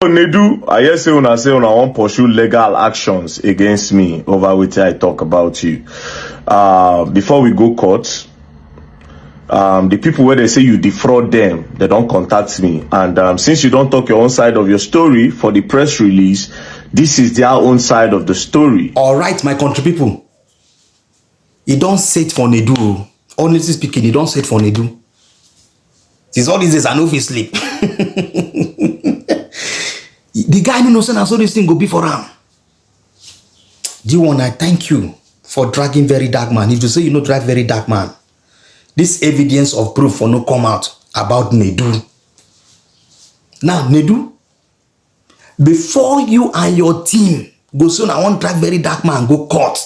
Nudu, I hear say una want pursue legal actions against me over which I talk about you. Before we go court, the people where they say you defraud them, they don't contact me. And since you don't talk your own side of your story for the press release, this is their own side of the story. All right, my country people. You don't say it for Nudu. Honestly speaking, you don't say it for Nudu. Since all these days, I know if you sleep. The guy who knows and so this thing go be for him. D1, I thank you for dragging VeryDarkMan. If you say you know drag VeryDarkMan, this evidence of proof for no come out about Nudu. Now, Nudu, before you and your team go soon, I want drag VeryDarkMan go court.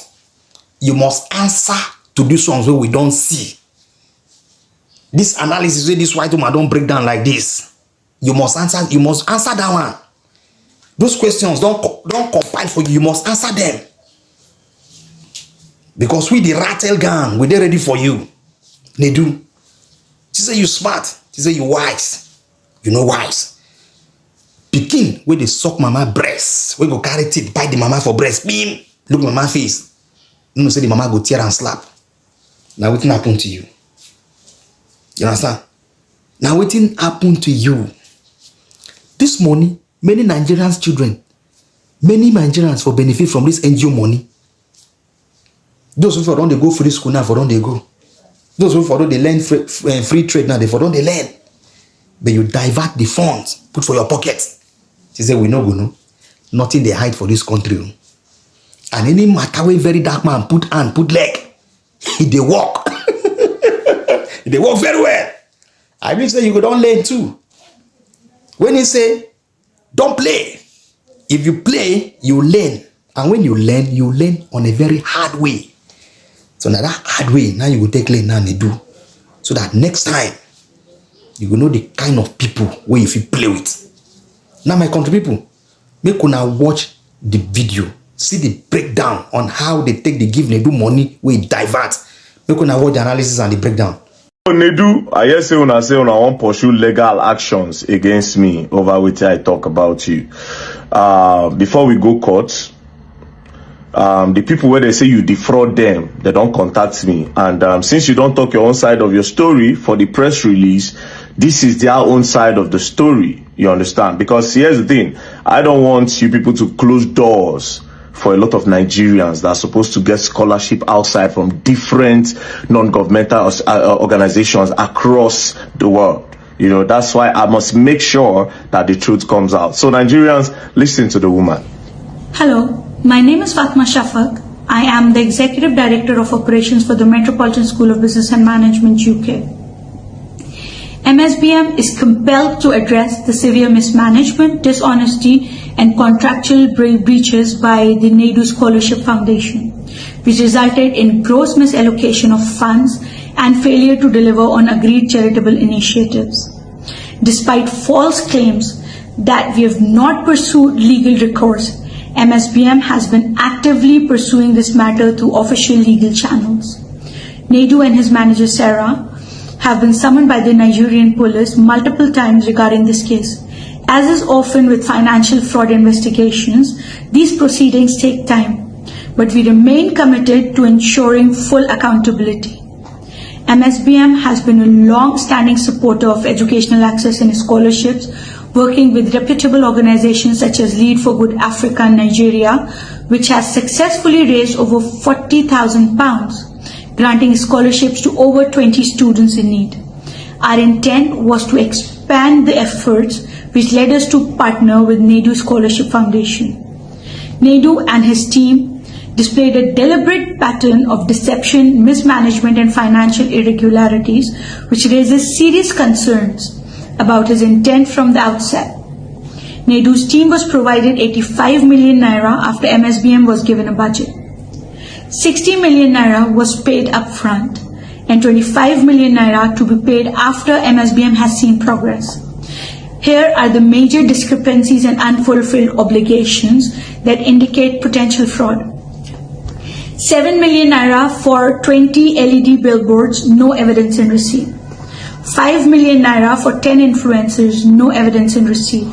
You must answer to these ones where we don't see. This analysis where this white woman don't break down like this. You must answer that one. Those questions don't compile for you. You must answer them. Because we the rattle gang, we're ready for you. Nudu. She say you smart. She say you wise. You know wise. Pikin where they suck mama breast. We go carry teeth, bite the mama for breast. Beam. Look mama face. You know say the mama go tear and slap. Now what happen to you? You understand? Now what happen to you? This money, many Nigerians children, many Nigerians for benefit from this NGO money. Those who for don't they go free school now, for don't they go. Those who for don't they learn free trade now, they for don't they learn. But you divert the funds, put for your pocket. She said, we no go no. Nothing they hide for this country. And any matter where VeryDarkMan put hand, put leg, they walk. They work very well. I mean, say you don't learn too. When he say, don't play. If you play, you learn. And when you learn on a very hard way. So now that hard way, now you will take learn now and do. So that next time, you will know the kind of people where if you play with. Now my country people, make una watch the video. See the breakdown on how they take the give Nudu money where it divert. Make una watch the analysis and the breakdown. Nudu, I hear say una want pursue legal actions against me over which I talk about you. Before we go court, the people where they say you defraud them, they don't contact me. And since you don't talk your own side of your story for the press release, this is their own side of the story. You understand? Because here's the thing. I don't want you people to close doors for a lot of Nigerians that are supposed to get scholarship outside from different non-governmental organizations across the world. You know, that's why I must make sure that the truth comes out. So Nigerians, listen to the woman. Hello, my name is Fatma Shafak. I am the Executive Director of Operations for the Metropolitan School of Business and Management, UK. MSBM is compelled to address the severe mismanagement, dishonesty, and contractual breaches by the Nudu Scholarship Foundation, which resulted in gross misallocation of funds and failure to deliver on agreed charitable initiatives. Despite false claims that we have not pursued legal recourse, MSBM has been actively pursuing this matter through official legal channels. Nudu and his manager Sarah have been summoned by the Nigerian police multiple times regarding this case. As is often with financial fraud investigations, these proceedings take time, but we remain committed to ensuring full accountability. MSBM has been a long-standing supporter of educational access and scholarships, working with reputable organizations such as Lead for Good Africa in Nigeria, which has successfully raised over £40,000. Granting scholarships to over 20 students in need. Our intent was to expand the efforts, which led us to partner with Nudu Scholarship Foundation. Nudu and his team displayed a deliberate pattern of deception, mismanagement, and financial irregularities, which raises serious concerns about his intent from the outset. Nudu's team was provided 85 million naira after MSBM was given a budget. 60 million naira was paid upfront and 25 million naira to be paid after MSBM has seen progress. Here are the major discrepancies and unfulfilled obligations that indicate potential fraud. 7 million naira for 20 LED billboards, no evidence in receipt. 5 million naira for 10 influencers, no evidence in receipt.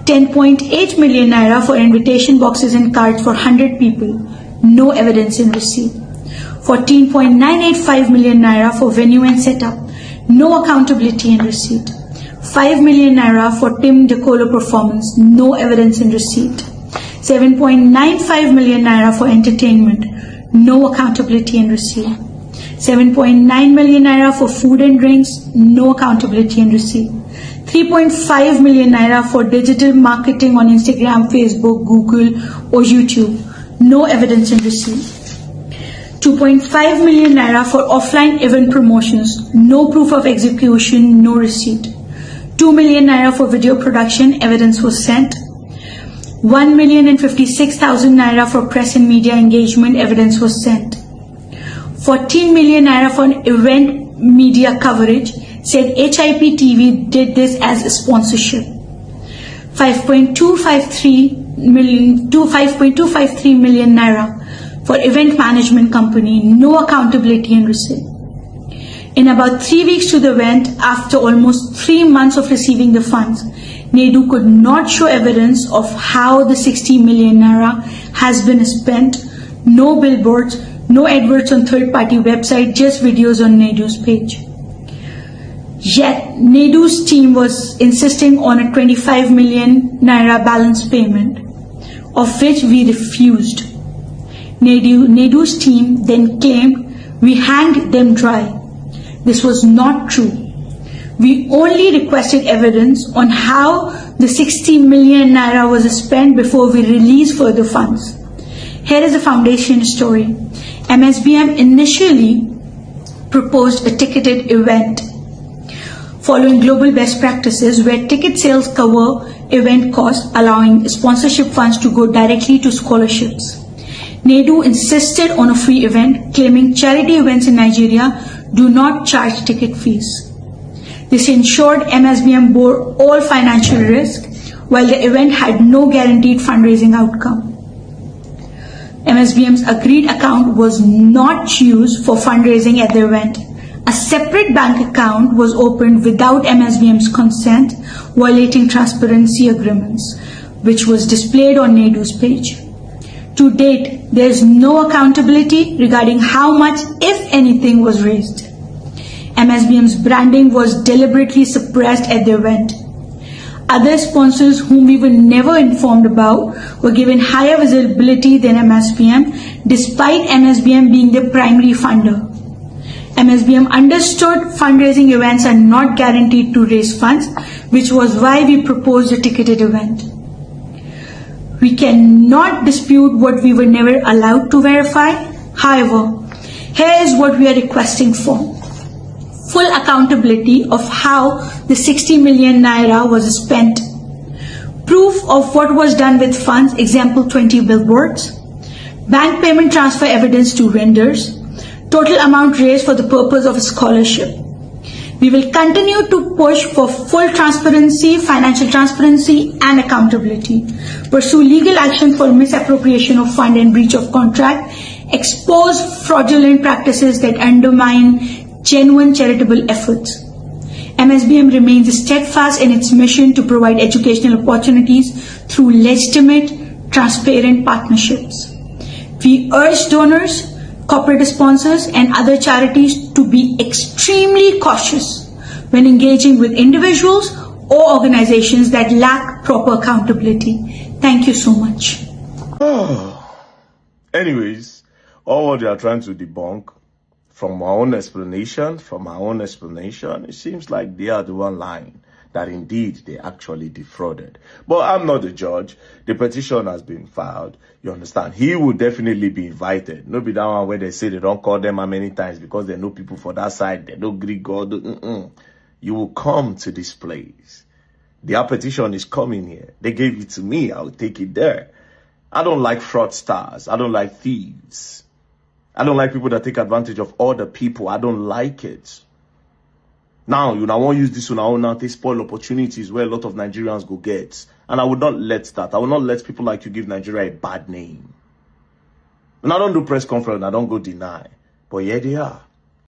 10.8 million naira for invitation boxes and cards for 100 people, no evidence in receipt. 14.985 million naira for venue and setup, no accountability in receipt. 5 million naira for Tim DeColo performance, no evidence in receipt. 7.95 million naira for entertainment, no accountability in receipt. 7.9 million naira for food and drinks, no accountability in receipt. 3.5 million naira for digital marketing on Instagram, Facebook, Google or YouTube, no evidence in receipt. 2.5 million naira for offline event promotions, no proof of execution, no receipt. 2 million naira for video production, evidence was sent. 1,056,000 naira for press and media engagement, evidence was sent. 14 million naira for event media coverage, said HIP TV did this as a sponsorship. 5.253 million naira for event management company, no accountability and receipt. In about 3 weeks to the event, after almost 3 months of receiving the funds, Naidu could not show evidence of how the 60 million naira has been spent. No billboards, no adverts on third-party website, just videos on Naidu's page. Yet, Naidu's team was insisting on a 25 million naira balance payment, of which we refused. Naidu's team then claimed we hanged them dry. This was not true. We only requested evidence on how the 60 million naira was spent before we released further funds. Here is the foundation story. MSBM initially proposed a ticketed event following global best practices where ticket sales cover event costs, allowing sponsorship funds to go directly to scholarships. Naidu insisted on a free event, claiming charity events in Nigeria do not charge ticket fees. This ensured MSBM bore all financial risk, while the event had no guaranteed fundraising outcome. MSBM's agreed account was not used for fundraising at the event. A separate bank account was opened without MSBM's consent, violating transparency agreements, which was displayed on Naidu's page. To date, there is no accountability regarding how much, if anything, was raised. MSBM's branding was deliberately suppressed at the event. Other sponsors whom we were never informed about were given higher visibility than MSBM, despite MSBM being the primary funder. MSBM understood fundraising events are not guaranteed to raise funds, which was why we proposed a ticketed event. We cannot dispute what we were never allowed to verify. However, here is what we are requesting for: full accountability of how the 60 million naira was spent, proof of what was done with funds, example 20 billboards, bank payment transfer evidence to vendors, total amount raised for the purpose of a scholarship. We will continue to push for full transparency, financial transparency and accountability, pursue legal action for misappropriation of fund and breach of contract, expose fraudulent practices that undermine genuine charitable efforts. MSBM remains steadfast in its mission to provide educational opportunities through legitimate, transparent partnerships. We urge donors, corporate sponsors and other charities to be extremely cautious when engaging with individuals or organizations that lack proper accountability. Thank you so much. Anyways, all what they are trying to debunk from my own explanation, it seems like they are the one lying, that indeed they actually defrauded. But I'm not the judge. The petition has been filed. You understand? He will definitely be invited. No be that one where they say they don't call them how many times because they know people for that side. They don't Greek God. You will come to this place. Their petition is coming here. They gave it to me. I will take it there. I don't like fraudsters. I don't like thieves. I don't like people that take advantage of other people. I don't like it. Now, you know, I won't use this one now to spoil opportunities where a lot of Nigerians go get. And I would not let that. I will not let people like you give Nigeria a bad name. And I don't do press conference. I don't go deny. But here they are.